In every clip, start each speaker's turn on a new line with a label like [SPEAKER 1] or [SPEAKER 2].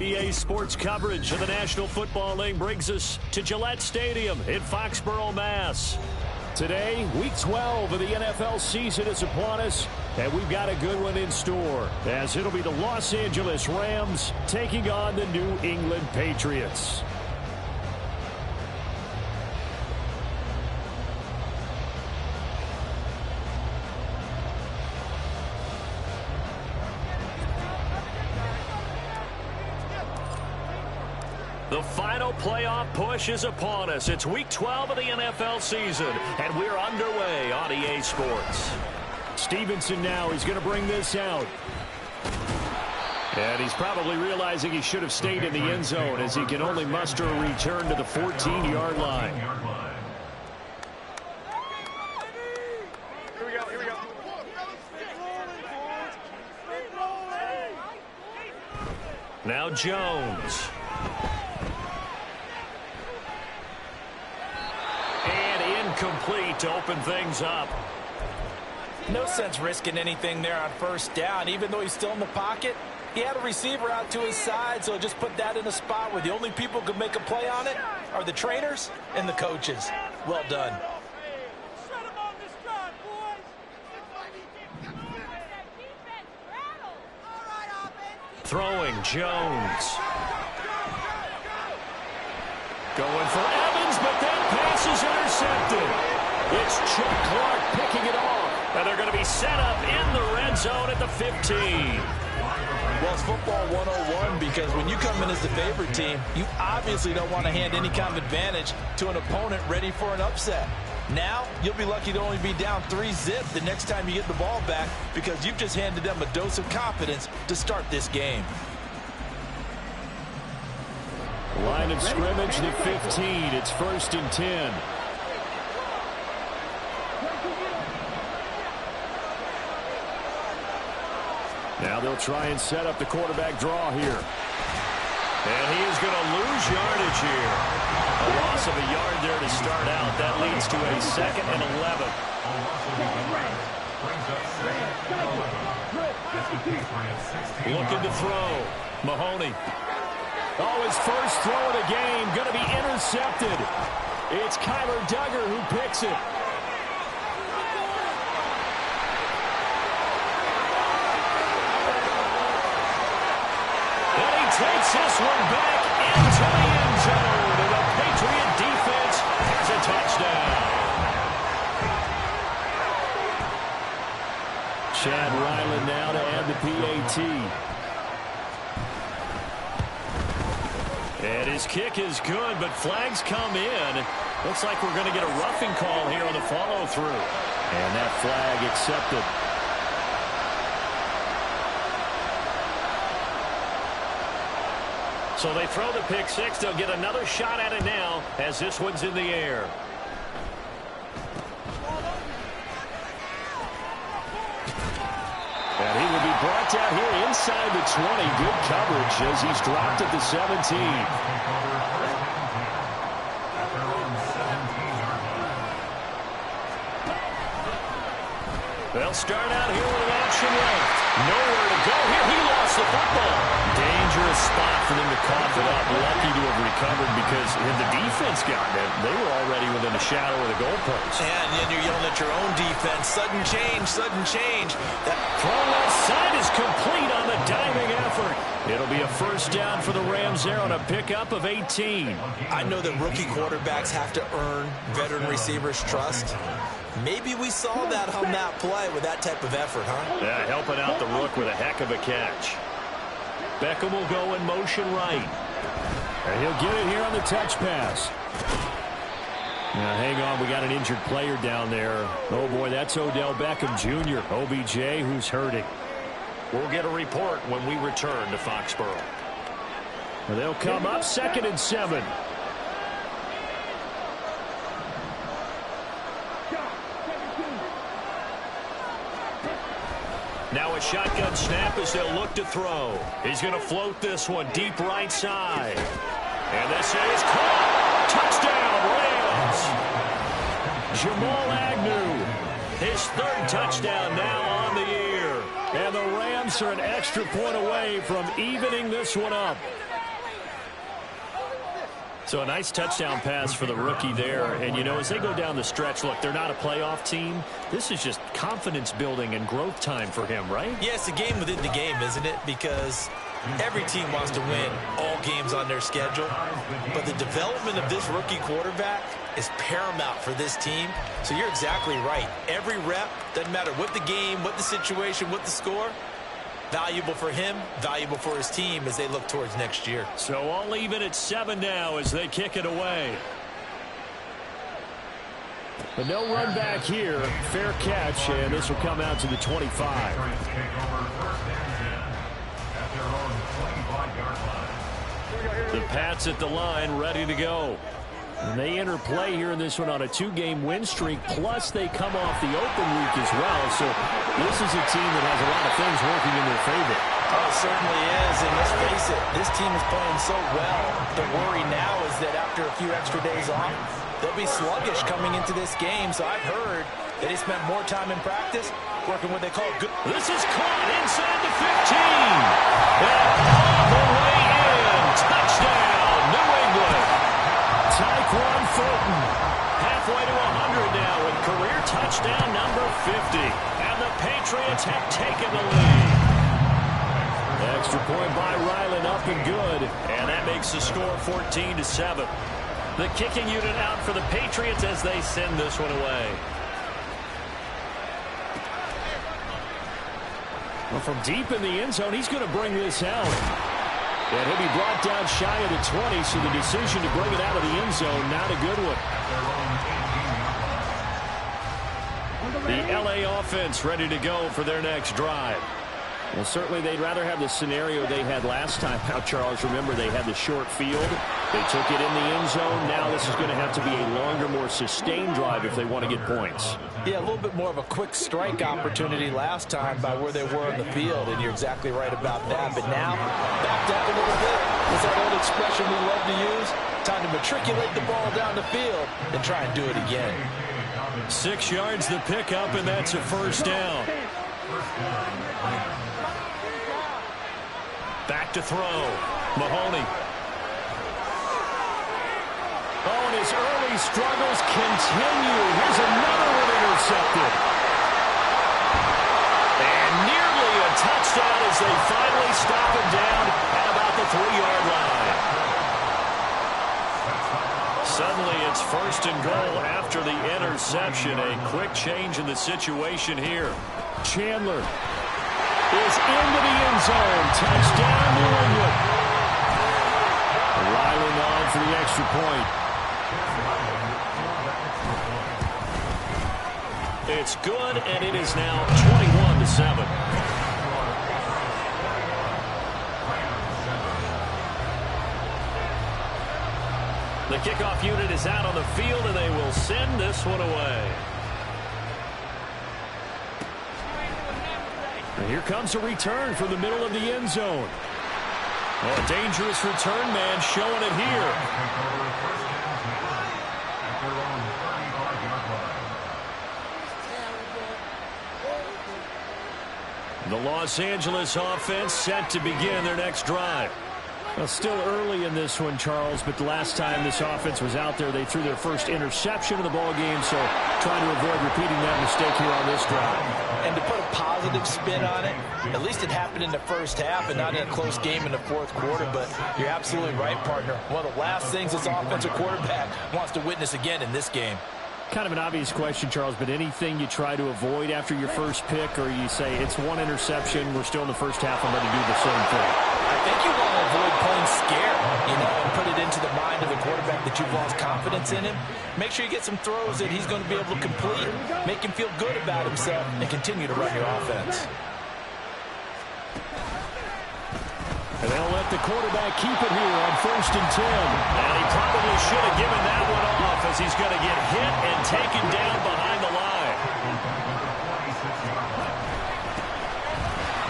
[SPEAKER 1] EA Sports coverage of the National Football League brings us to Gillette Stadium in Foxborough, Mass. Today, Week 12 of the NFL season is upon us, and we've got a good one in store, as it'll be the Los Angeles Rams taking on the New England Patriots. The final playoff push is upon us. It's Week 12 of the NFL season, and we're underway on EA Sports. Stevenson now, he's going to bring this out. And he's probably realizing he should have stayed in the end zone, as he can only muster a return to the 14-yard line.
[SPEAKER 2] Here we go.
[SPEAKER 1] Now Jones. Complete to open things up.
[SPEAKER 3] No sense risking anything there on first down. Even though he's still in the pocket, he had a receiver out to his side, so just put that in a spot where the only people who can make a play on it are the trainers and the coaches. Well done.
[SPEAKER 1] Throwing Jones. Going for Evans, but that pass is intercepted. It's Chuck Clark picking it off. And they're going to be set up in the red zone at the 15.
[SPEAKER 3] Well, it's football 101 because when you come in as the favorite team, you obviously don't want to hand any kind of advantage to an opponent ready for an upset. Now, you'll be lucky to only be down 3-zip the next time you get the ball back because you've just handed them a dose of confidence to start this game.
[SPEAKER 1] Line of scrimmage, the 15. It's 1st and 10. Now they'll try and set up the quarterback draw here. And he is going to lose yardage here. A loss of a yard there to start out. That leads to a 2nd and 11. Looking to throw. Mahoney. Oh, his first throw of the game going to be intercepted. It's Kyler Duggar who picks it. And he takes this one back into the end zone. And the Patriot defense has a touchdown. Chad Ryland now to add the PAT. And his kick is good, but flags come in. Looks like we're going to get a roughing call here on the follow-through. And that flag accepted. So they throw the pick six. They'll get another shot at it now as this one's in the air. And he will be brought down here inside the 20. Good coverage as he's dropped at the 17. They'll start out here with an option left. Nowhere to go here. He lost the football. Dangerous spot for them to cough it up. Lucky to have recovered because if the defense got it, they were already within a shadow of the goalpost.
[SPEAKER 3] And then you're yelling at your own defense. Sudden change, sudden change.
[SPEAKER 1] That throw left side is complete on the diving effort. It'll be a first down for the Rams there on a pickup of 18.
[SPEAKER 3] I know that rookie quarterbacks have to earn veteran receivers' trust. Maybe we saw that on that play with that type of effort, huh?
[SPEAKER 1] Yeah, helping out the rook with a heck of a catch. Beckham will go in motion right. And he'll get it here on the touch pass. Now, hang on. We got an injured player down there. Oh, boy, that's Odell Beckham Jr., OBJ, who's hurting. We'll get a report when we return to Foxborough. And they'll come up 2nd and 7. Now a shotgun snap as they'll look to throw. He's going to float this one deep right side. And this is caught. Touchdown, Rams. Jamal Agnew. His 3rd touchdown now on the year. And the Rams are an extra point away from evening this one up. So a nice touchdown pass for the rookie there. And, you know, as they go down the stretch, look, they're not a playoff team. This is just confidence building and growth time for him, right?
[SPEAKER 3] Yeah, it's a game within the game, isn't it? Because every team wants to win all games on their schedule. But the development of this rookie quarterback is paramount for this team. So you're exactly right. Every rep, doesn't matter what the game, what the situation, what the score, valuable for him, valuable for his team as they look towards next year.
[SPEAKER 1] So all even at 7 now as they kick it away. But no run back here. Fair catch, and this will come out to the 25. The Pats at the line, ready to go. And they enter play here in this one on a 2-game win streak, plus they come off the open week as well. So this is a team that has a lot of things working in their favor.
[SPEAKER 3] Oh, it certainly is, and let's face it, this team is playing so well. The worry now is that after a few extra days off, they'll be sluggish coming into this game. So I've heard that they spent more time in practice working what they call good.
[SPEAKER 1] This is caught inside the 15. And all the way in. Touchdown, New England. Tyquan Thornton, halfway to 100 now with career touchdown number 50. And the Patriots have taken the lead. Extra point by Ryland, up and good. And that makes the score 14-7. The kicking unit out for the Patriots as they send this one away. Well, from deep in the end zone, he's going to bring this out. And he'll be brought down shy of the 20, so the decision to bring it out of the end zone, not a good one. The LA offense ready to go for their next drive. Well, certainly they'd rather have the scenario they had last time out, Charles. Remember, they had the short field. They took it in the end zone. Now this is going to have to be a longer, more sustained drive if they want to get points.
[SPEAKER 3] Yeah, a little bit more of a quick strike opportunity last time by where they were in the field, and you're exactly right about that. But now, backed up a little bit. It's that old expression we love to use. Time to matriculate the ball down the field and try and do it again.
[SPEAKER 1] 6 yards the pickup, and that's a first down. Back to throw. Mahoney. Oh, and his early struggles continue. Here's another one intercepted. And nearly a touchdown as they finally stop him down at about the 3-yard line. Suddenly it's first and goal after the interception. A quick change in the situation here. Chandler is into the end zone. Touchdown, New England. Ryland on for the extra point. It's good, and it is now 21-7. The kickoff unit is out on the field, and they will send this one away. And here comes a return from the middle of the end zone. Oh, a dangerous return man showing it here. The Los Angeles offense set to begin their next drive. Well, still early in this one, Charles, but the last time this offense was out there, they threw their first interception of the ball game, so trying to avoid repeating that mistake here on this drive.
[SPEAKER 3] And to put a positive spin on it, at least it happened in the first half and not in a close game in the fourth quarter, but you're absolutely right, partner. One of the last things this offensive quarterback wants to witness again in this game.
[SPEAKER 1] Kind of an obvious question, Charles, but anything you try to avoid after your first pick, or you say it's one interception, we're still in the first half, I'm going to do the same thing?
[SPEAKER 3] I think you want to avoid playing scared, and put it into the mind of the quarterback that you've lost confidence in him. Make sure you get some throws that he's going to be able to complete, make him feel good about himself, and continue to run your offense.
[SPEAKER 1] And they'll let the quarterback keep it here on 1st and 10. And he probably should have given that one off as he's going to get hit and taken down behind the line.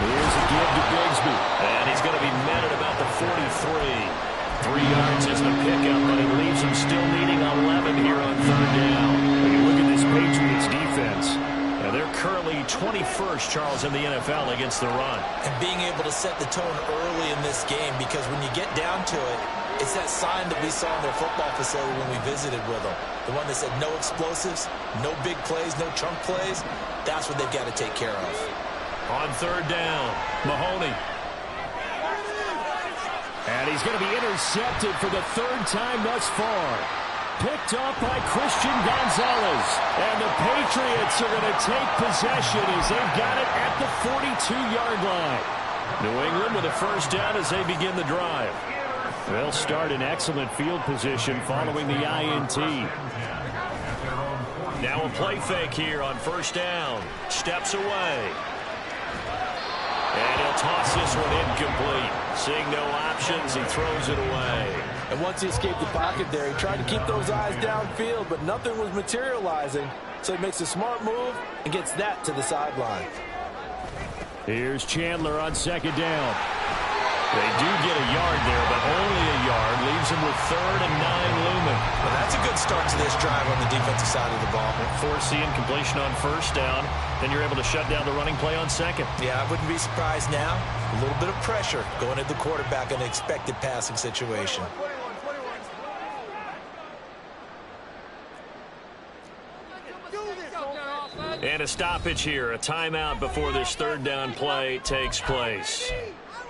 [SPEAKER 1] Here's a give to Bigsby. And he's going to be met at about the 43. 3 yards is the pickup, but it leaves him still needing 11 here on 3rd down. When you look at this Patriots defense, they're currently 21st, Charles, in the NFL against the run.
[SPEAKER 3] And being able to set the tone early in this game, because when you get down to it, It's that sign that we saw in their football facility when we visited with them. The one that said no explosives, no big plays, no chunk plays. That's what they've got to take care of.
[SPEAKER 1] On third down, Mahoney. And he's going to be intercepted for the third time thus far. Picked up by Christian Gonzalez. And the Patriots are going to take possession as they've got it at the 42-yard line. New England with a first down as they begin the drive. They'll start in excellent field position following the INT. Now a play fake here on first down. Steps away. And he'll toss this one incomplete. Seeing no options, he throws it away.
[SPEAKER 3] And once he escaped the pocket there, he tried to keep those eyes downfield, but nothing was materializing. So he makes a smart move and gets that to the sideline.
[SPEAKER 1] Here's Chandler on second down. They do get a yard there, but only a yard. Leaves them with 3rd and 9 looming.
[SPEAKER 3] Well, that's a good start to this drive on the defensive side of the ball.
[SPEAKER 1] Force the incompletion on first down. Then you're able to shut down the running play on second.
[SPEAKER 3] Yeah, I wouldn't be surprised now. A little bit of pressure going at the quarterback in an expected passing situation.
[SPEAKER 1] And a stoppage here, a timeout before this third down play takes place.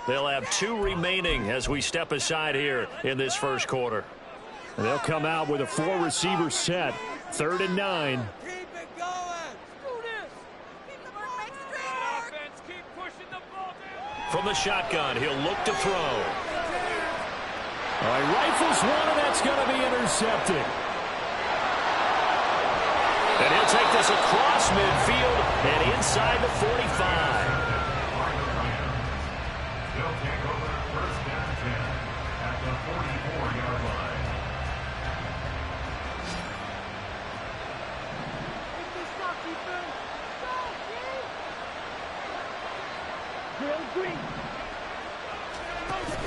[SPEAKER 1] They'll have 2 remaining as we step aside here in this first quarter. And they'll come out with a 4-receiver set, 3rd and 9. From the shotgun, he'll look to throw. All right, rifles one, and that's going to be intercepted. And he'll take this across midfield and inside the 45. He'll take over first down and 10 at the 44-yard line.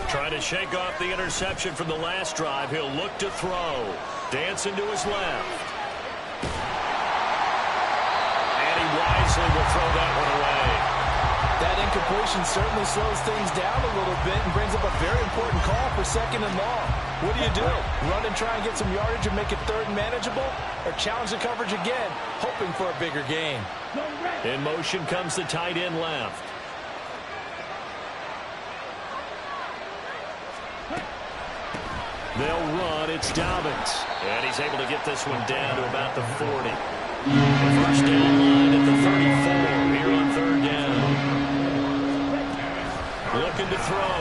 [SPEAKER 1] Trying to shake off the interception from the last drive. He'll look to throw. Dancing to his left. Wisely will throw that one away.
[SPEAKER 3] That incompletion certainly slows things down a little bit and brings up a very important call for 2nd and long. What do? Run and try and get some yardage and make it 3rd and manageable? Or challenge the coverage again, hoping for a bigger gain?
[SPEAKER 1] In motion comes the tight end left. They'll run. It's Dobbins. And he's able to get this one down to about the 40. The first down line at the 34 here on third down. Looking to throw.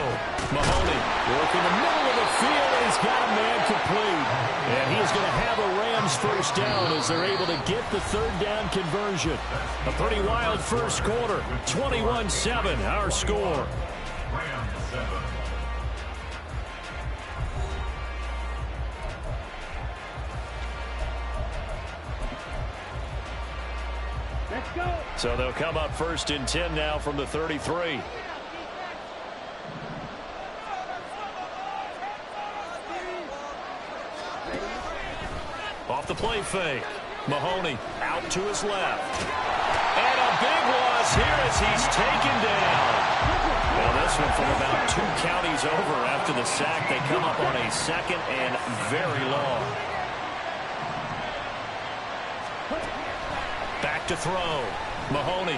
[SPEAKER 1] Mahoney working the middle of the field, and he's got a man complete. And he's going to have a Rams first down as they're able to get the third down conversion. A pretty wild first quarter. 21-7, our score. So they'll come up 1st and 10 now from the 33. Off the play fake. Mahoney out to his left. And a big loss here as he's taken down. Well, this one from about 2 counties over after the sack. They come up on a 2nd and very long. Back to throw. Mahoney.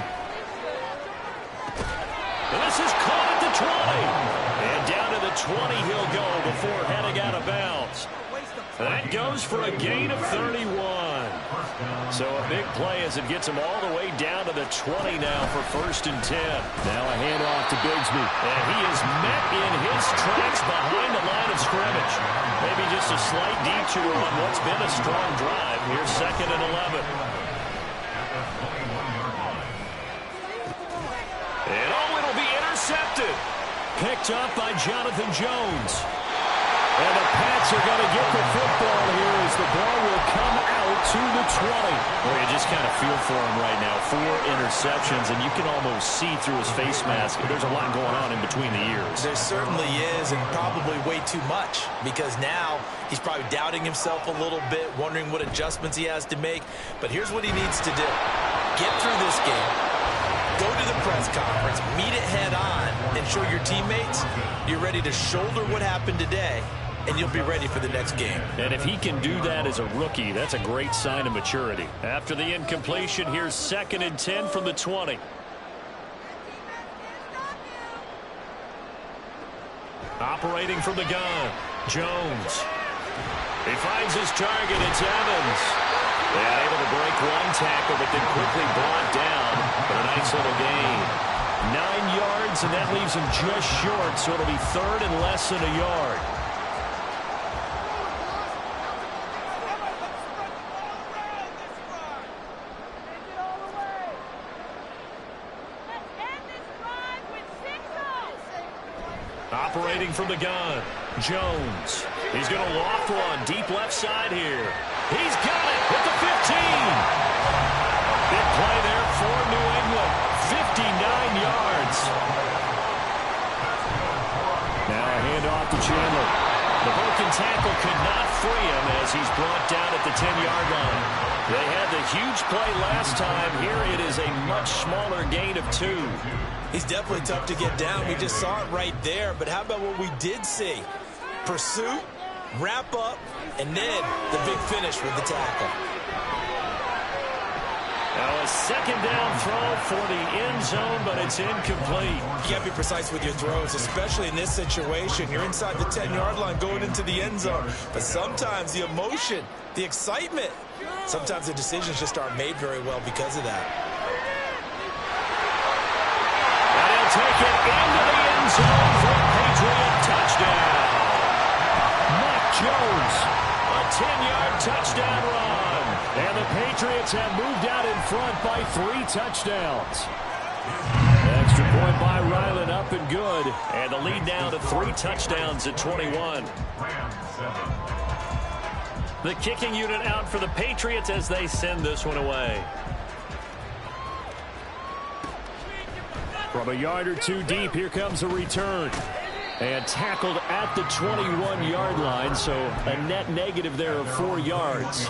[SPEAKER 1] And this is caught at the 20. And down to the 20 he'll go before heading out of bounds. That goes for a gain of 31. So a big play as it gets him all the way down to the 20 now for 1st and 10. Now a handoff to Bigsby. And he is met in his tracks behind the line of scrimmage. Maybe just a slight detour on what's been a strong drive. Here's 2nd and 11. And it'll be intercepted. Picked up by Jonathan Jones. And the Pats are going to get the football here as the ball will come out to the 20. Well, you just kind of feel for him right now. 4 interceptions, and you can almost see through his face mask. There's a lot going on in between the ears.
[SPEAKER 3] There certainly is, and probably way too much, because now he's probably doubting himself a little bit, wondering what adjustments he has to make. But here's what he needs to do. Get through this game. Go to the press conference, meet it head on, and show your teammates you're ready to shoulder what happened today and you'll be ready for the next game.
[SPEAKER 1] And if he can do that as a rookie, that's a great sign of maturity. After the incompletion, here's 2nd and 10 from the 20. Operating from the gun, Jones. He finds his target. It's Evans. Yeah, able to break one tackle, but then quickly brought down. But a nice little gain. 9 yards, and that leaves him just short, so it'll be 3rd and less than a yard. Operating from the gun, Jones. He's going to loft one deep left side here. He's got it at the 15. Big play there for New England. 59 yards. Now a handoff to Chandler. The broken tackle could not free him as he's brought down at the 10-yard line. They had the huge play last time. Here it is a much smaller gain of 2.
[SPEAKER 3] He's definitely tough to get down. We just saw it right there. But how about what we did see? Pursuit, wrap up, and then the big finish with the tackle.
[SPEAKER 1] Now a 2nd down throw for the end zone, but it's incomplete.
[SPEAKER 3] You got to be precise with your throws, especially in this situation. You're inside the 10-yard line going into the end zone. But sometimes the emotion, the excitement, sometimes the decisions just aren't made very well because of that.
[SPEAKER 1] And he'll take it into the end zone for a Patriot touchdown. Mac Jones, a 10-yard touchdown run. And the Patriots have moved out in front by 3 touchdowns. Extra point by Ryland, up and good. And the lead now to 3 touchdowns at 21. The kicking unit out for the Patriots as they send this one away. From a yard or 2 deep, here comes a return. And tackled at the 21-yard line, so a net negative there of 4 yards.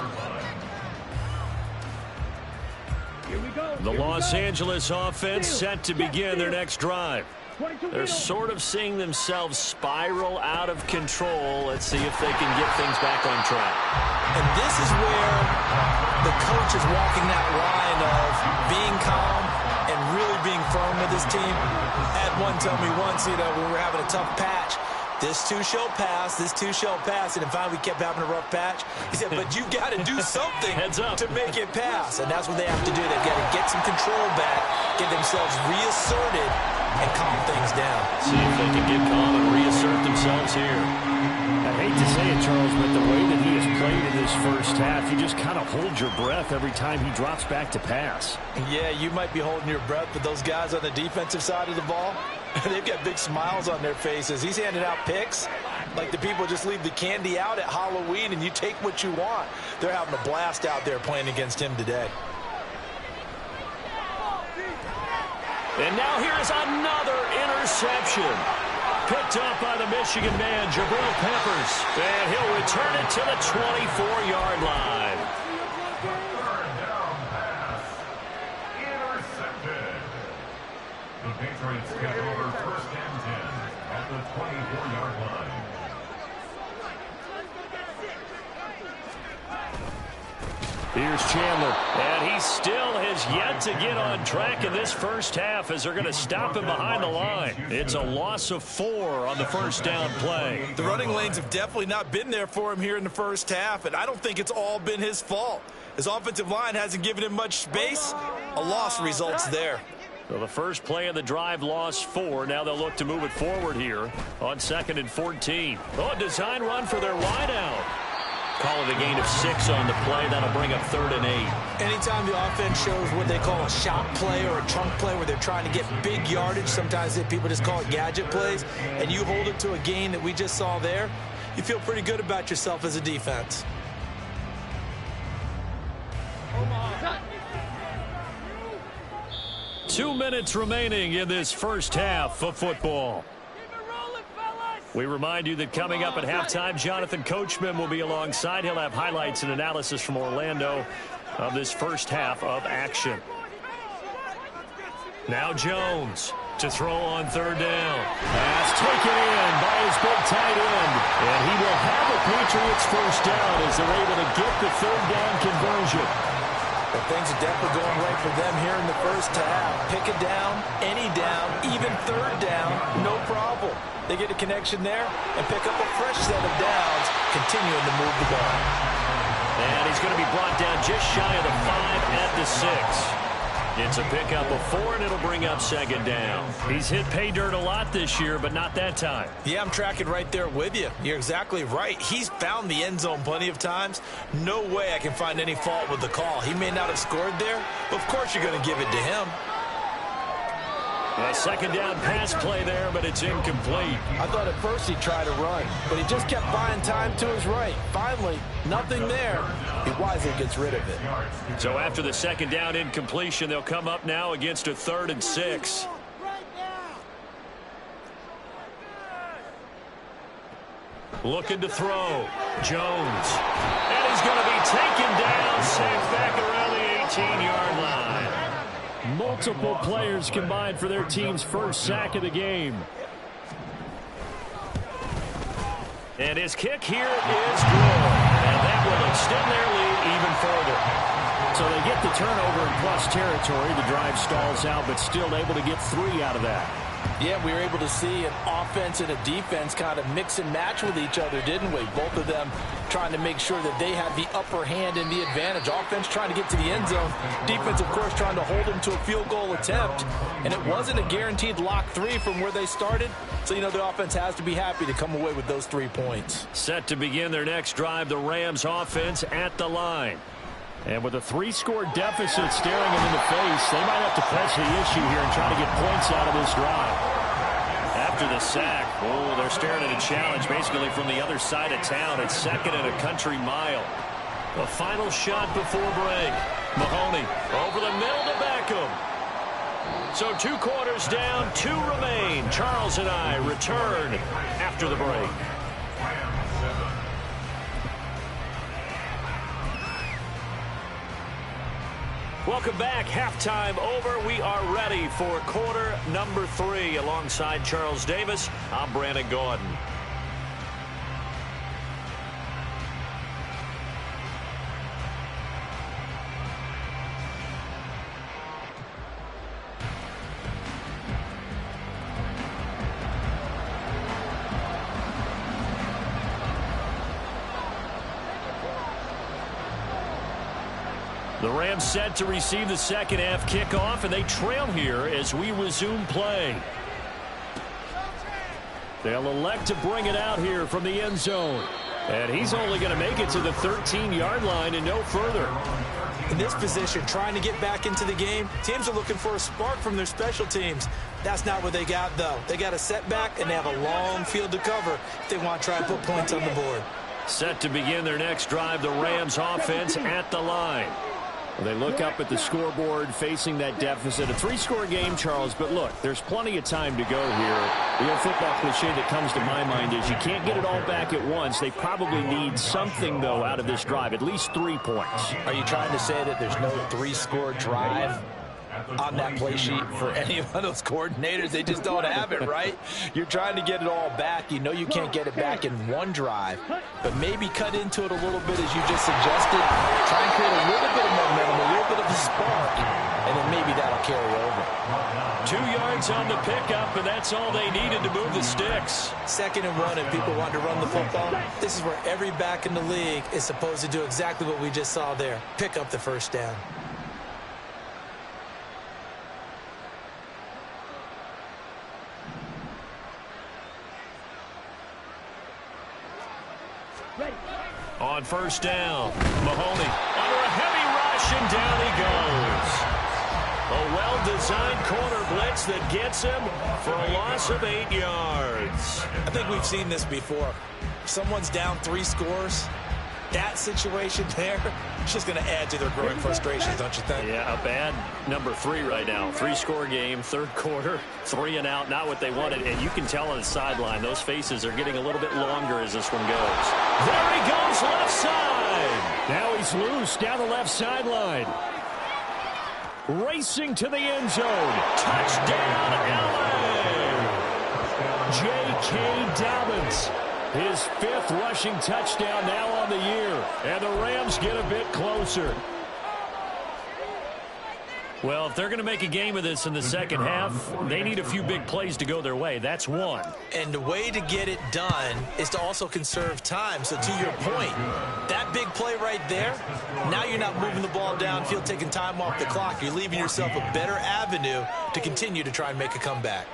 [SPEAKER 1] The Los Angeles offense set to begin their next drive. They're sort of seeing themselves spiral out of control. Let's see if they can get things back on track.
[SPEAKER 3] And this is where the coach is walking that line of being calm and really being firm with his team. Had one tell me once, we were having a tough patch. This too shall pass, this too shall pass. And finally we kept having a rough patch. He said, but you got to do something to make it pass. And that's what they have to do. They've got to get some control back, get themselves reasserted, and calm things down.
[SPEAKER 1] See if they can get calm and reassert themselves here. I hate to say it, Charles, but the way that he has played in this first half, you just kind of hold your breath every time he drops back to pass.
[SPEAKER 3] Yeah, you might be holding your breath, but those guys on the defensive side of the ball, they've got big smiles on their faces. He's handing out picks like the people just leave the candy out at Halloween and you take what you want. They're having a blast out there playing against him today.
[SPEAKER 1] And now here's another interception. Picked up by the Michigan man, Jabril Peppers. And he'll return it to the 24-yard line.
[SPEAKER 2] Intercepted. The Patriots get over 1st and 10 at the 24-yard line.
[SPEAKER 1] Here's Chandler, and he still has yet to get on track in this first half as they're going to stop him behind the line. It's a loss of 4 on the first down play.
[SPEAKER 3] The running lanes have definitely not been there for him here in the first half, and I don't think it's all been his fault. His offensive line hasn't given him much space. A loss results there.
[SPEAKER 1] So the first play of the drive lost 4. Now they'll look to move it forward here on 2nd and 14. Oh, a design run for their wideout. Call it a gain of 6 on the play. That'll bring up 3rd and 8.
[SPEAKER 3] Anytime the offense shows what they call a shot play or a trunk play where they're trying to get big yardage, sometimes people just call it gadget plays, and you hold it to a gain that we just saw there, you feel pretty good about yourself as a defense.
[SPEAKER 1] 2 minutes remaining in this first half of football. We remind you that coming up at halftime, Jonathan Coachman will be alongside. He'll have highlights and analysis from Orlando of this first half of action. Now Jones To throw on third down. Pass taken in by his big tight end. And he will have the Patriots first down as they're able to get the third down conversion.
[SPEAKER 3] But things are definitely going right for them here in the first half. Pick it down, any down, even third down, no problem. They get a connection there and pick up a fresh set of downs, continuing to move the ball.
[SPEAKER 1] And he's going to be brought down just shy of the 5 at the 6. It's a pickup of 4, and it'll bring up second down. He's hit pay dirt a lot this year, but not that time.
[SPEAKER 3] Yeah, I'm tracking right there with you. You're exactly right. He's found the end zone plenty of times. No way I can find any fault with the call. He may not have scored there, but of course you're going to give it to him.
[SPEAKER 1] A second down pass play there, but it's incomplete.
[SPEAKER 3] I thought at first he tried to run, but he just kept buying time to his right. Finally, nothing there. He wisely gets rid of it.
[SPEAKER 1] So after the second down incompletion, they'll come up now against a 3rd and 6. Looking to throw. Jones. And he's going to be taken down, safe back around the 18-yard line. Multiple players combined for their team's first sack of the game. And his kick here is good. And that will extend their lead even further. So they get the turnover in plus territory. The drive stalls out, but still able to get 3 out of that.
[SPEAKER 3] Yeah, we were able to see an offense and a defense kind of mix and match with each other, didn't we? Both of them trying to make sure that they had the upper hand and the advantage. Offense trying to get to the end zone. Defense, of course, trying to hold them to a field goal attempt. And it wasn't a guaranteed lock 3 from where they started. So, you know, the offense has to be happy to come away with those 3 points.
[SPEAKER 1] Set to begin their next drive, the Rams offense at the line. And with a 3-score deficit staring them in the face, they might have to press the issue here and try to get points out of this drive. After the sack, they're staring at a challenge basically from the other side of town. It's 2nd and a country mile. The final shot before break. Mahoney over the middle to Beckham. So 2 quarters down, 2 remain. Charles and I return after the break. Welcome back. Halftime over. We are ready for quarter number 3. Alongside Charles Davis, I'm Brandon Gordon. The Rams set to receive the second half kickoff, and they trail here as we resume play. They'll elect to bring it out here from the end zone. And he's only going to make it to the 13-yard line and no further.
[SPEAKER 3] In this position, trying to get back into the game, teams are looking for a spark from their special teams. That's not what they got, though. They got a setback, and they have a long field to cover if they want to try and put points on the board.
[SPEAKER 1] Set to begin their next drive, the Rams offense at the line. They look up at the scoreboard facing that deficit. A 3-score game, Charles, but look, there's plenty of time to go here. The old football cliche that comes to my mind is you can't get it all back at once. They probably need something, though, out of this drive, at least 3 points.
[SPEAKER 3] Are you trying to say that there's no 3-score drive on that play sheet for any of those coordinators? They just don't have it, right? You're trying to get it all back. You know you can't get it back in one drive, but maybe cut into it a little bit as you just suggested. Try and create a little bit of momentum, a little bit of a spark, and then maybe that'll carry over.
[SPEAKER 1] 2 yards on the pickup, and that's all they needed to move the sticks.
[SPEAKER 3] 2nd and 1, if people want to run the football, this is where every back in the league is supposed to do exactly what we just saw there. Pick up the first down.
[SPEAKER 1] On first down, Mahoney under a heavy rush, and down he goes. A well-designed corner blitz that gets him for a loss of 8 yards.
[SPEAKER 3] I think we've seen this before. Someone's down 3 scores. That situation there, it's just going to add to their growing frustrations, don't you think?
[SPEAKER 1] Yeah, a bad number 3 right now. 3-score game, 3rd quarter, 3 and out, not what they wanted. And you can tell on the sideline, those faces are getting a little bit longer as this one goes. There he goes, left side. Now he's loose down the left sideline. Racing to the end zone. Touchdown, LA! J.K. Dobbins. His 5th rushing touchdown now on the year. And the Rams get a bit closer. Well, if they're going to make a game of this in the second half, they need a few big plays to go their way. That's one.
[SPEAKER 3] And the way to get it done is to also conserve time. So to your point, that big play right there, now you're not moving the ball downfield, taking time off the clock. You're leaving yourself a better avenue to continue to try and make a comeback.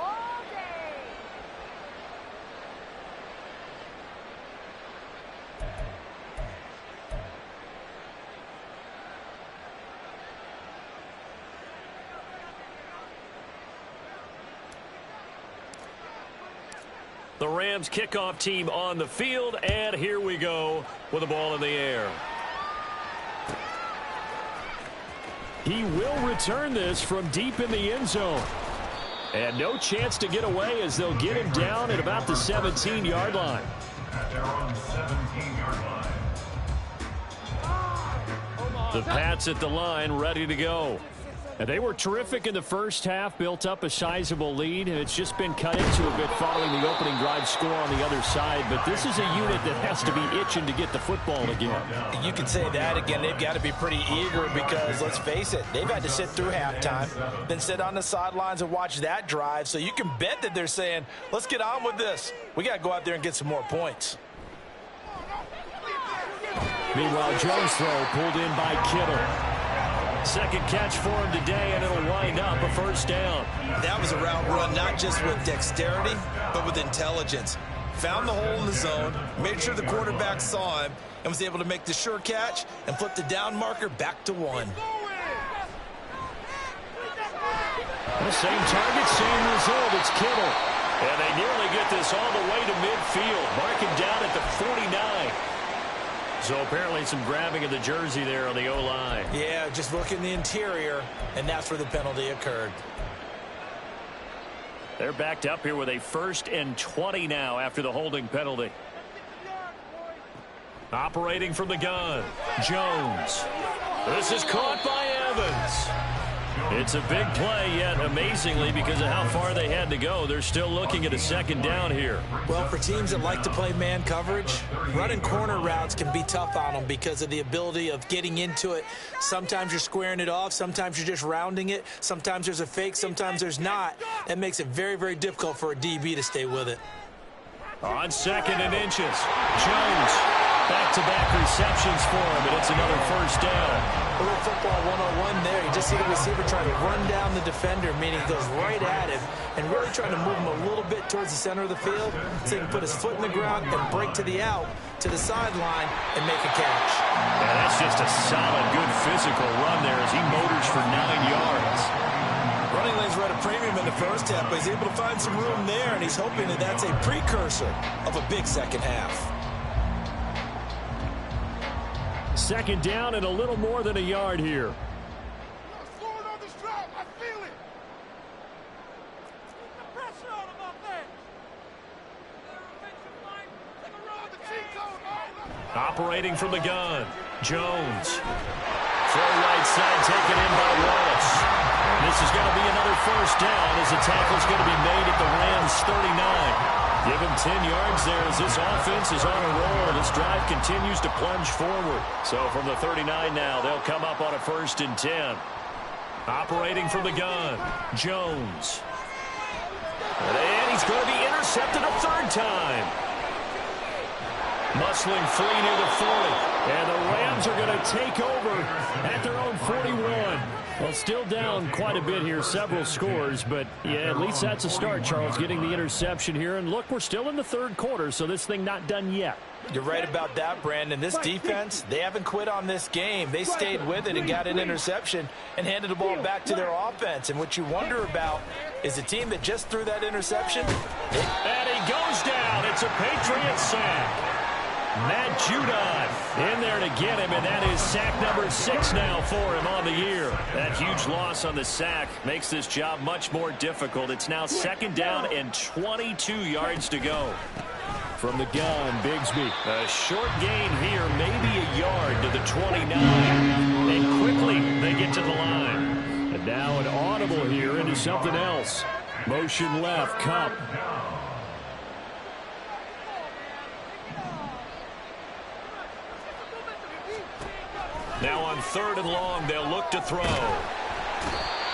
[SPEAKER 1] The Rams kickoff team on the field, and here we go with the ball in the air. He will return this from deep in the end zone. And no chance to get away as they'll get him down at about the 17-yard line.
[SPEAKER 2] At their own 17-yard line.
[SPEAKER 1] The Pats at the line, ready to go. And they were terrific in the first half, built up a sizable lead, and it's just been cut into a bit following the opening drive score on the other side. But this is a unit that has to be itching to get the football again.
[SPEAKER 3] You can say that again. They've got to be pretty eager because, let's face it, they've had to sit through halftime, then sit on the sidelines and watch that drive. So you can bet that they're saying, let's get on with this. We got to go out there and get some more points.
[SPEAKER 1] Meanwhile, Jones' throw pulled in by Kittle. Second catch for him today, and it'll wind up a first down.
[SPEAKER 3] That was a route run not just with dexterity, but with intelligence. Found the hole in the zone, made sure the quarterback saw him, and was able to make the sure catch and flip the down marker back to 1.
[SPEAKER 1] The same target, same result. It's Kittle. And they nearly get this all the way to midfield. Mark him down at the 49. So apparently some grabbing of the jersey there on the O-line.
[SPEAKER 3] Yeah, just look in the interior, and that's where the penalty occurred.
[SPEAKER 1] They're backed up here with a 1st and 20 now after the holding penalty. Operating from the gun, Jones. This is caught by Evans. It's a big play, yet amazingly, because of how far they had to go, they're still looking at a second down here.
[SPEAKER 3] Well, for teams that like to play man coverage, running corner routes can be tough on them because of the ability of getting into it. Sometimes you're squaring it off. Sometimes you're just rounding it. Sometimes there's a fake. Sometimes there's not. That makes it very, very difficult for a DB to stay with it.
[SPEAKER 1] On 2nd and inches, Jones. Back-to-back receptions for him, and it's another first down.
[SPEAKER 3] A little football 101 there. You just see the receiver trying to run down the defender, meaning he goes right at him, and really trying to move him a little bit towards the center of the field so he can put his foot in the ground and break to the out, to the sideline, and make a catch.
[SPEAKER 1] Yeah, that's just a solid, good physical run there as he motors for 9 yards.
[SPEAKER 3] Running lanes were at a premium in the first half, but he's able to find some room there, and he's hoping that that's a precursor of a big second half.
[SPEAKER 1] Second down and a little more than a yard here. Operating from the gun, Jones. Throw right side taken in by Wallace. This is going to be another first down as the tackle's going to be made at the Rams 39. Give him 10 yards there as this offense is on a roll. This drive continues to plunge forward. So from the 39 now, they'll come up on a 1st and 10. Operating from the gun, Jones. And he's going to be intercepted a 3rd time. Muscling free near the 40. And the Rams are going to take over at their own 41. Well, still down quite a bit here, several scores, but yeah, at least that's a start, Charles, getting the interception here. And look, we're still in the 3rd quarter, so this thing not done yet.
[SPEAKER 3] You're right about that, Brandon. This defense, they haven't quit on this game. They stayed with it and got an interception and handed the ball back to their offense. And what you wonder about is the team that just threw that interception.
[SPEAKER 1] And he goes down. It's a Patriot sack. Matt Judon in there to get him, and that is sack number 6 now for him on the year. That huge loss on the sack makes this job much more difficult. It's now 2nd down and 22 yards to go. From the gun, Bigsby. A short gain here, maybe a yard to the 29. And quickly they get to the line. And Now an audible here into something else. Motion left, Kupp. Now on 3rd and long, they'll look to throw.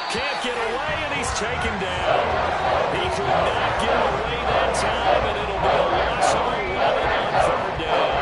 [SPEAKER 1] Can't get away, and he's taken down. He could not get away that time, and it'll be a loss of 11 on 3rd down.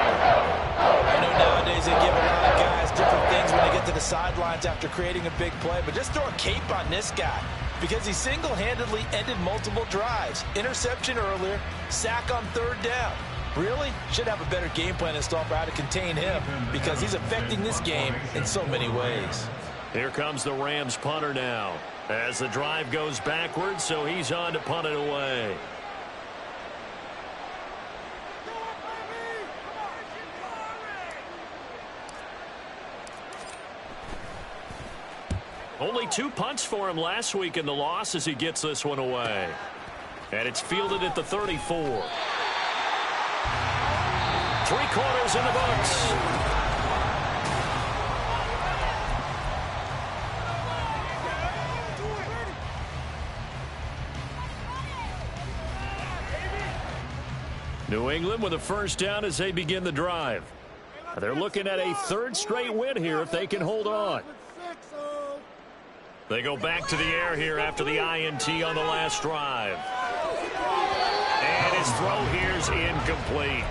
[SPEAKER 3] You know, nowadays they give a lot of guys different things when they get to the sidelines after creating a big play, but just throw a cape on this guy because he single-handedly ended multiple drives. Interception earlier, sack on 3rd down. Really? Should have a better game plan installed for how to contain him because he's affecting this game in so many ways.
[SPEAKER 1] Here comes the Rams punter now as the drive goes backwards, so he's on to punt it away. Only 2 punts for him last week in the loss as he gets this one away. And it's fielded at the 34. 3 quarters in the books. New England with a first down as they begin the drive. They're looking at a 3rd straight win here if they can hold on. They go back to the air here after the INT on the last drive. And his throw here's incomplete.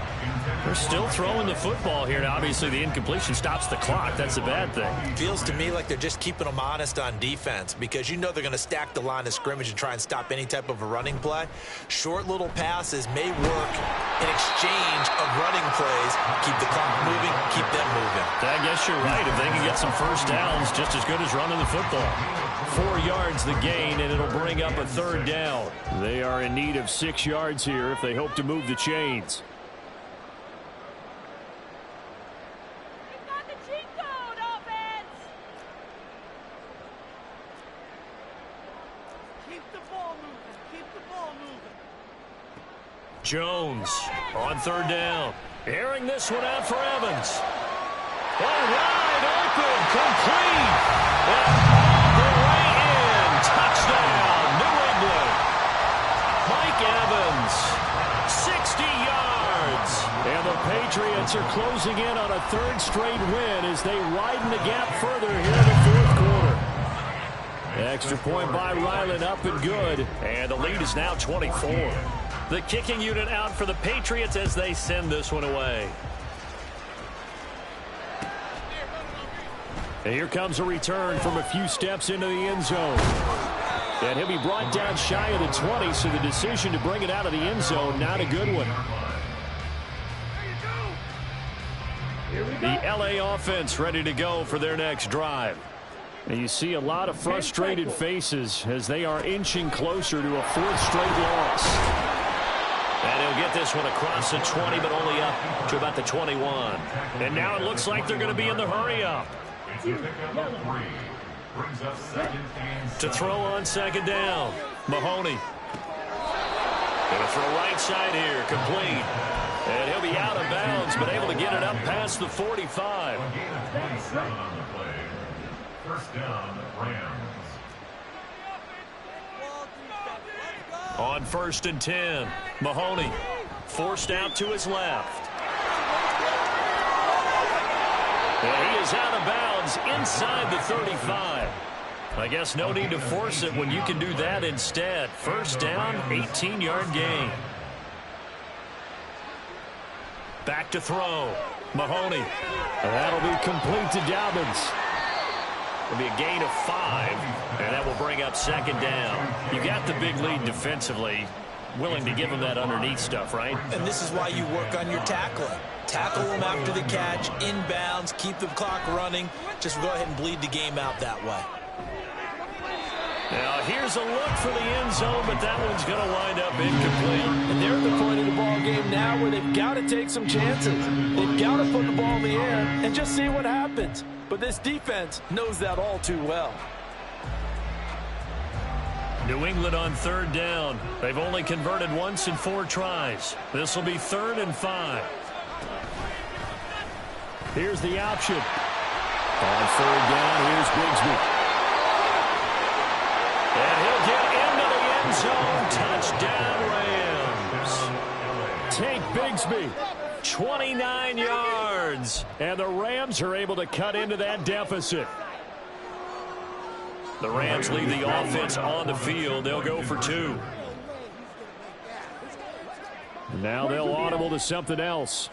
[SPEAKER 1] They're still throwing the football here. Now, obviously, the incompletion stops the clock. That's a bad thing.
[SPEAKER 3] Feels to me like they're just keeping them honest on defense because you know they're going to stack the line of scrimmage and try and stop any type of a running play. Short little passes may work in exchange of running plays. Keep the clock moving, keep them moving.
[SPEAKER 1] I guess you're right. If they can get some first downs, just as good as running the football. 4 yards the gain, and it'll bring up a 3rd down. They are in need of 6 yards here if they hope to move the chains. Jones on 3rd down. Airing this one out for Evans. Oh, wide open, complete. And all the way in. Touchdown, New England. Mike Evans, 60 yards. And the Patriots are closing in on a 3rd straight win as they widen the gap further here in the 4th quarter. Extra point by Ryland, up and good. And the lead is now 24. The kicking unit out for the Patriots as they send this one away. And here comes a return from a few steps into the end zone. And he'll be brought down shy of the 20, so the decision to bring it out of the end zone, not a good one. The LA offense ready to go for their next drive. And you see a lot of frustrated faces as they are inching closer to a 4th straight loss. And he'll get this one across the 20, but only up to about the 21. And now it looks like they're going to be in the hurry-up. To throw on 2nd down, Mahoney. Going to throw right side here, complete. And he'll be out of bounds, but able to get it up past the 45.
[SPEAKER 2] First down, Rams.
[SPEAKER 1] On 1st and 10, Mahoney forced out to his left. And he is out of bounds inside the 35. I guess no need to force it when you can do that instead. First down, 18-yard gain. Back to throw. Mahoney. And that'll be complete to Dobbins. It'll be a gain of 5, and that will bring up 2nd down. You got the big lead defensively. Willing to give him that underneath stuff, right?
[SPEAKER 3] And this is why you work on your tackling. Tackle them after the catch, inbounds, keep the clock running. Just go ahead and bleed the game out that way.
[SPEAKER 1] Now, here's a look for the end zone, but that one's going to wind up incomplete.
[SPEAKER 3] And they're at the point of the ball game now where they've got to take some chances. They've got to put the ball in the air and just see what happens. But this defense knows that all too well.
[SPEAKER 1] New England on 3rd down. They've only converted once in 4 tries. This will be 3rd and 5. Here's the option. On 3rd down, here's Bigsby. And he'll get into the end zone. Touchdown, Rams. Tank Bigsby, 29 yards. And the Rams are able to cut into that deficit. The Rams leave the offense on the field. They'll go for 2. Now they'll audible to something else.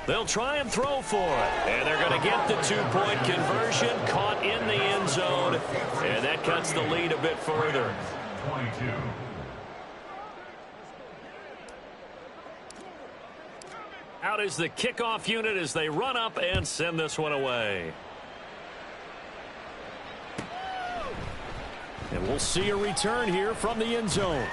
[SPEAKER 1] They'll try and throw for it. And they're going to get the 2-point conversion. Caught in the end zone. And that cuts the lead a bit further.
[SPEAKER 2] 22.
[SPEAKER 1] Out is the kickoff unit as they run up and send this one away. And we'll see a return here from the end zone.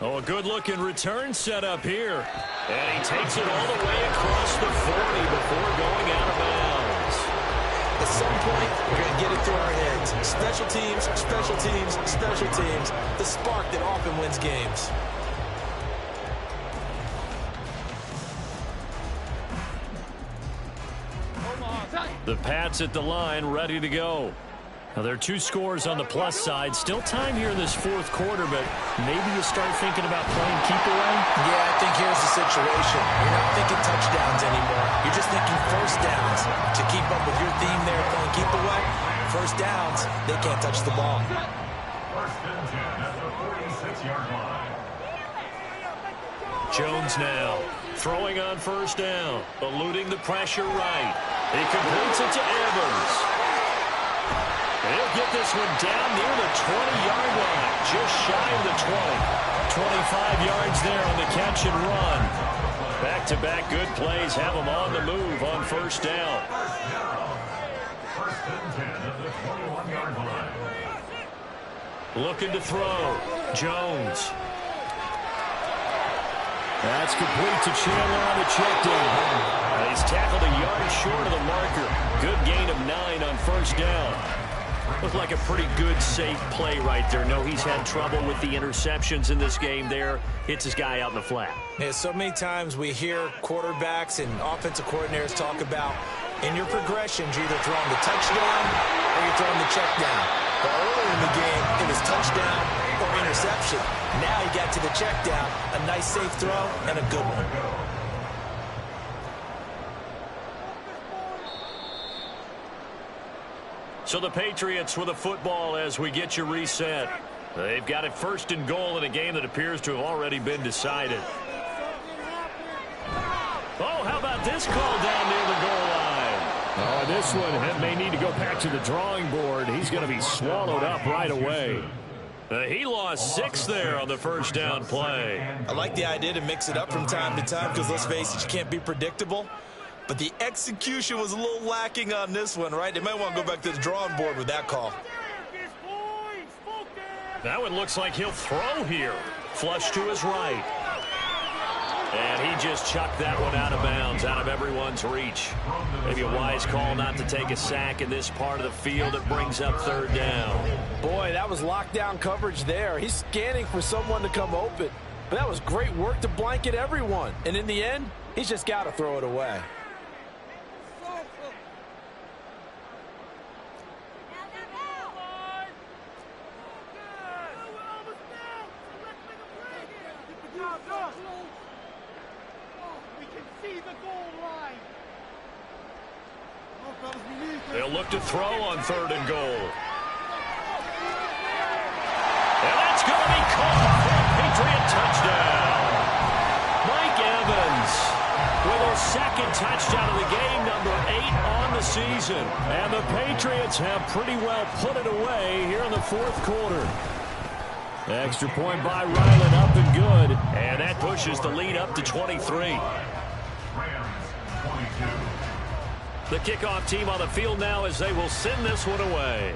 [SPEAKER 1] Oh, a good-looking return set up here. And he takes it all the way across the 40 before going out of bounds.
[SPEAKER 3] At some point, we're going to get it through our heads. Special teams, special teams, special teams. The spark that often wins games.
[SPEAKER 1] The Pats at the line, ready to go. Now, there are 2 scores on the plus side. Still time here in this 4th quarter, but maybe you start thinking about playing keep away?
[SPEAKER 3] Yeah, I think here's the situation. You're not thinking touchdowns anymore. You're just thinking first downs. To keep up with your theme there, playing keep away, first downs, they can't touch the ball.
[SPEAKER 2] First and 10 at the 46-yard line.
[SPEAKER 1] Jones now throwing on first down, eluding the pressure right. He completes it to Evans. He'll get this one down near the 20-yard line, just shy of the 20. 25 yards there on the catch and run. Back-to-back good plays have him on the move on first down.
[SPEAKER 2] First and 10 at the 21-yard line.
[SPEAKER 1] Looking to throw. Jones. That's complete to Chandler on the check down. He's tackled a yard short of the marker. Good gain of 9 on first down. Looked like a pretty good, safe play right there. No, he's had trouble with the interceptions in this game there. Hits his guy out in the flat.
[SPEAKER 3] Yeah, so many times we hear quarterbacks and offensive coordinators talk about in your progressions, you're either throwing the touchdown or you're throwing the check down. But earlier in the game, it was touchdown or interception. Now he got to the check down, a nice safe throw, and a good one.
[SPEAKER 1] So the Patriots with a football as we get you reset. They've got it first and goal in a game that appears to have already been decided. Oh, how about this call down near the goal line? Oh, this one may need to go back to the drawing board. He's going to be swallowed up right away. He lost 6 there on the first down play.
[SPEAKER 3] I like the idea to mix it up from time to time because, let's face it, you can't be predictable. But the execution was a little lacking on this one, right? They might want to go back to the drawing board with that call.
[SPEAKER 1] That one looks like he'll throw here. Flush to his right. And he just chucked that one out of bounds, out of everyone's reach. Maybe a wise call not to take a sack in this part of the field that brings up third down.
[SPEAKER 4] Boy, that was lockdown coverage there. He's scanning for someone to come open. But that was great work to blanket everyone. And in the end, he's just got to throw it away.
[SPEAKER 1] They'll look to throw on third and goal. And that's going to be caught for a Patriot touchdown. Mike Evans with his second touchdown of the game, number 8 on the season. And the Patriots have pretty well put it away here in the 4th quarter. Extra point by Ryland, up and good. And that pushes the lead up to 23. The kickoff team on the field now as they will send this one away.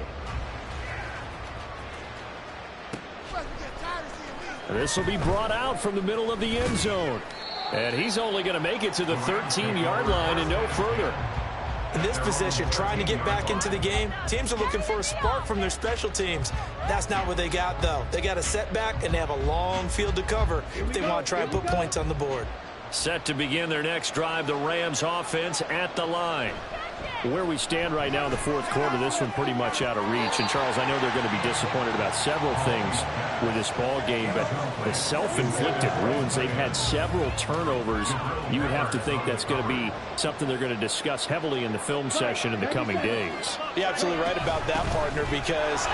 [SPEAKER 1] This will be brought out from the middle of the end zone. And he's only going to make it to the 13-yard line and no further.
[SPEAKER 3] In this position, trying to get back into the game, teams are looking for a spark from their special teams. That's not what they got, though. They got a setback, and they have a long field to cover if they want to try and put points on the board.
[SPEAKER 1] Set to begin their next drive, the Rams offense at the line. Where we stand right now in the fourth quarter, this one pretty much out of reach. And, Charles, I know they're going to be disappointed about several things with this ball game, but the self-inflicted ruins, they've had several turnovers. You would have to think that's going to be something they're going to discuss heavily in the film session in the coming days.
[SPEAKER 3] You're absolutely right about that, partner, because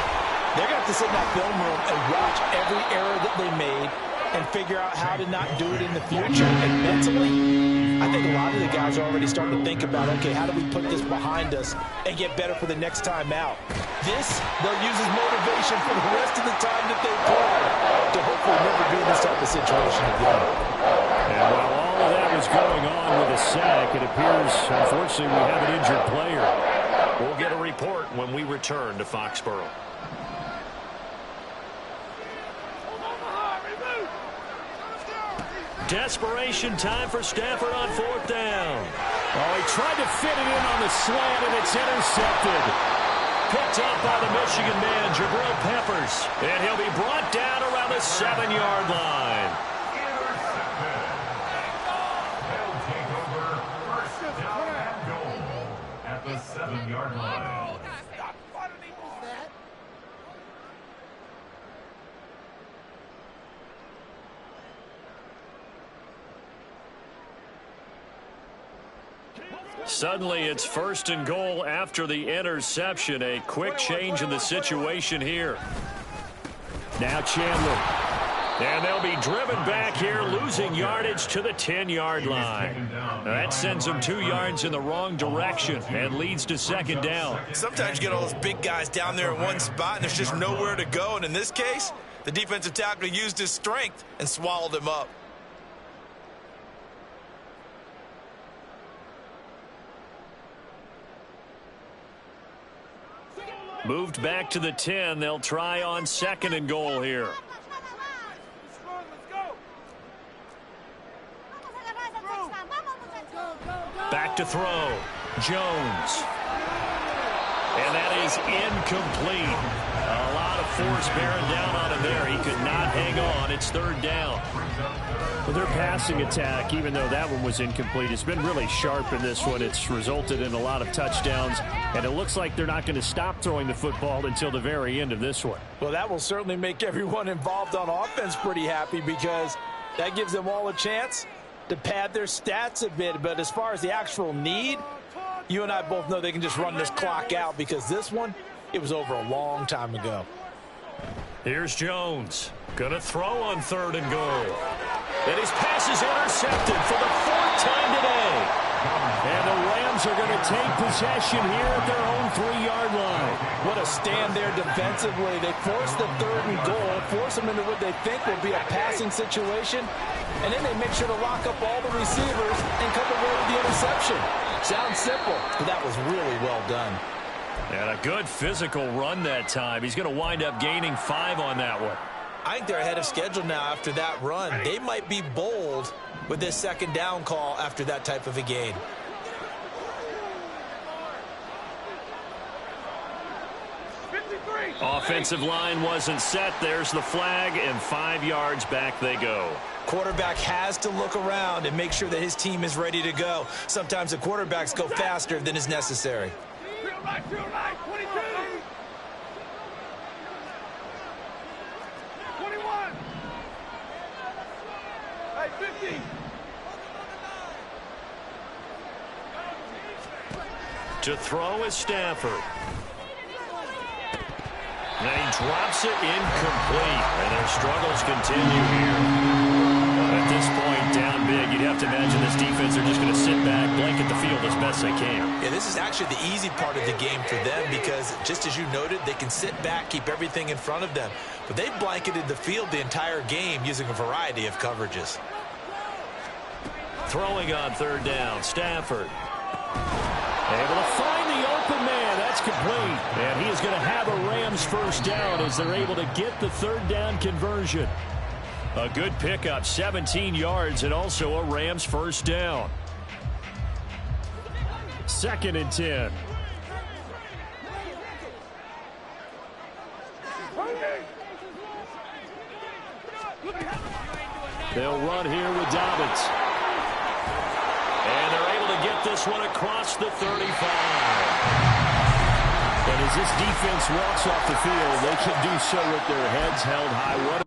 [SPEAKER 3] they're going to have to sit in that film room and watch every error that they made and figure out how to not do it in the future. And mentally, I think a lot of the guys are already starting to think about, okay, how do we put this behind us and get better for the next time out? This, they'll use as motivation for the rest of the time that they play to hopefully never be in this type of situation again.
[SPEAKER 1] And while all of that was going on with a sack, it appears, unfortunately, we have an injured player.
[SPEAKER 5] We'll get a report when we return to Foxborough.
[SPEAKER 1] Desperation time for Stafford on fourth down. Oh, he tried to fit it in on the slant, and it's intercepted. Picked up by the Michigan man, Jabril Peppers. And he'll be brought down around the 7-yard line.
[SPEAKER 2] They'll take over first down and goal at the 7-yard line.
[SPEAKER 1] Suddenly, it's first and goal after the interception. A quick change in the situation here. Now Chandler. And they'll be driven back here, losing yardage to the 10-yard line. That sends them 2 yards in the wrong direction and leads to second down.
[SPEAKER 3] Sometimes you get all those big guys down there in one spot, and there's just nowhere to go. And in this case, the defensive tackle used his strength and swallowed him up.
[SPEAKER 1] Moved back to the 10. They'll try on second and goal here. Back to throw. Jones. And that is incomplete. A lot of force bearing down on him there. He could not hang on. It's third down. Well, their passing attack, even though that one was incomplete, has been really sharp in this one. It's resulted in a lot of touchdowns, and it looks like they're not going to stop throwing the football until the very end of this one.
[SPEAKER 3] Well, that will certainly make everyone involved on offense pretty happy, because that gives them all a chance to pad their stats a bit. But as far as the actual need, you and I both know they can just run this clock out, because this one, it was over a long time ago.
[SPEAKER 1] Here's Jones. Gonna throw on third and goal. And his pass is intercepted for the 4th time today. And the Rams are going to take possession here at their own 3-yard line.
[SPEAKER 3] What a stand there defensively. They force the third and goal, force them into what they think will be a passing situation, and then they make sure to lock up all the receivers and come away with the interception. Sounds simple, but that was really well done.
[SPEAKER 1] And a good physical run that time. He's going to wind up gaining 5 on that one.
[SPEAKER 3] I think they're ahead of schedule now after that run. They might be bold with this second down call after that type of a gain.
[SPEAKER 1] Offensive line wasn't set. There's the flag, and 5 yards back they go.
[SPEAKER 3] Quarterback has to look around and make sure that his team is ready to go. Sometimes the quarterbacks go faster than is necessary.
[SPEAKER 6] 22. 21. Hey, 50.
[SPEAKER 1] To throw is Stafford. And he drops it incomplete. And their struggles continue here. At this point, down big, you'd have to imagine this defense are just going to sit back, blanket the field as best they can.
[SPEAKER 3] Yeah, this is actually the easy part of the game for them, because just as you noted, they can sit back, keep everything in front of them. But they blanketed the field the entire game using a variety of coverages.
[SPEAKER 1] Throwing on third down, Stafford. Able to find the open man. That's complete. And he is going to have a Rams first down as they're able to get the third down conversion. A good pickup, 17 yards, and also a Rams first down. 2nd and 10. They'll run here with Dobbins. And they're able to get this one across the 35. And as this defense walks off the field, they can do so with their heads held high. What